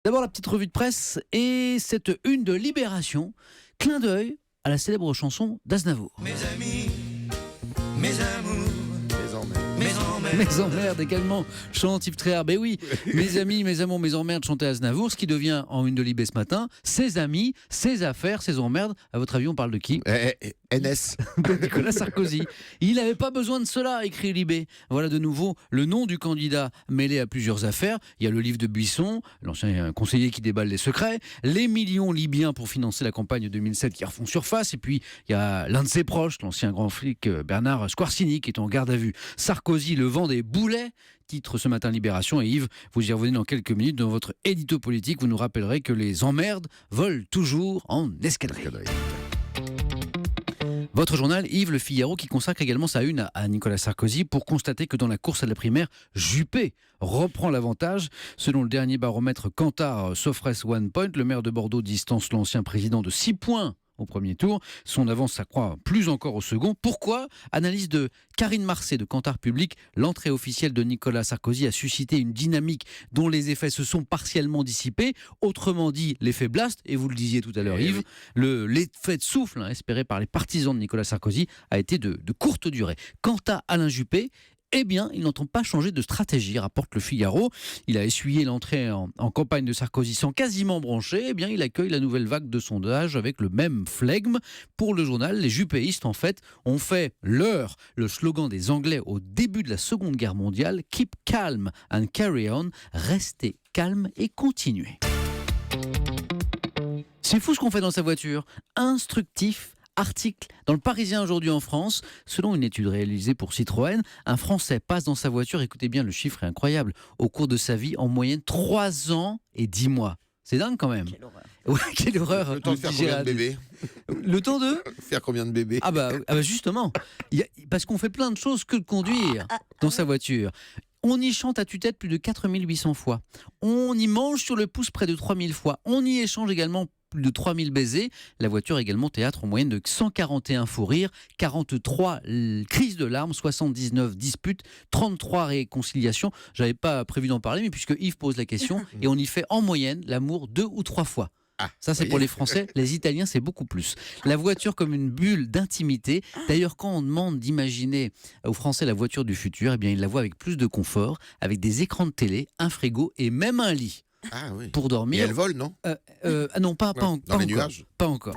D'abord la petite revue de presse et cette une de Libération, clin d'œil à la célèbre chanson d'Aznavour. Mes amis, mes amours, Mes emmerdes également, chante Yves Tréhard. Ben oui, mes amis, mes amours, mes emmerdes, chantait Aznavour. Ce qui devient en une de Libé ce matin, ses amis, ses affaires, ses emmerdes. À votre avis, on parle de qui? NS. De Nicolas Sarkozy. Il n'avait pas besoin de cela, écrit Libé. Voilà de nouveau le nom du candidat mêlé à plusieurs affaires. Il y a le livre de Buisson, l'ancien conseiller qui déballe les secrets, les millions libyens pour financer la campagne 2007 qui refont surface, et puis il y a l'un de ses proches, l'ancien grand flic Bernard Squarcini, qui est en garde à vue. Sarkozy, le vent des boulets, titre ce matin Libération. Et Yves, vous y revenez dans quelques minutes. Dans votre édito politique, vous nous rappellerez que les emmerdes volent toujours en escadrille. Votre journal, Yves Le Figaro, qui consacre également sa une à Nicolas Sarkozy pour constater que dans la course à la primaire, Juppé reprend l'avantage. Selon le dernier baromètre Kantar Sofres One Point, le maire de Bordeaux distance l'ancien président de 6 points au premier tour. Son avance s'accroît plus encore au second. Pourquoi? Analyse de Karine Marcet de Kantar Public. L'entrée officielle de Nicolas Sarkozy a suscité une dynamique dont les effets se sont partiellement dissipés. Autrement dit, l'effet blast, et vous le disiez tout à l'heure Yves, l'effet de souffle espéré par les partisans de Nicolas Sarkozy a été de courte durée. Quant à Alain Juppé, eh bien, il n'entend pas changer de stratégie, rapporte Le Figaro. Il a essuyé l'entrée en campagne de Sarkozy sans quasiment brancher. Eh bien, il accueille la nouvelle vague de sondages avec le même flegme. Pour le journal, les juppéistes, en fait, ont fait le slogan des Anglais au début de la Seconde Guerre mondiale, « Keep calm and carry on », restez calme et continuez. C'est fou ce qu'on fait dans sa voiture. Instructif. Article dans le Parisien aujourd'hui en France. Selon une étude réalisée pour Citroën, un Français passe dans sa voiture, écoutez bien, le chiffre est incroyable, au cours de sa vie en moyenne 3 ans et 10 mois. C'est dingue quand même. Quelle horreur. Ouais, quelle horreur. Le temps de faire combien de bébés? Le temps de Faire combien de bébés? Ah bah justement, parce qu'on fait plein de choses que de conduire dans sa voiture. On y chante à tue-tête plus de 4800 fois. On y mange sur le pouce près de 3000 fois. On y échange également plus de 3000 baisers. La voiture est également théâtre en moyenne de 141 fous rires, 43 crises de larmes, 79 disputes, 33 réconciliations. J'avais pas prévu d'en parler, mais puisque Yves pose la question, et on y fait en moyenne l'amour 2 ou 3 fois. Ça, c'est pour les Français. Les Italiens, c'est beaucoup plus. La voiture comme une bulle d'intimité. D'ailleurs, quand on demande d'imaginer aux Français la voiture du futur, eh bien, ils la voient avec plus de confort, avec des écrans de télé, un frigo et même un lit. Ah oui. Pour dormir. Et elle vole, non? Non, pas Dans les encore. nuages. Pas encore.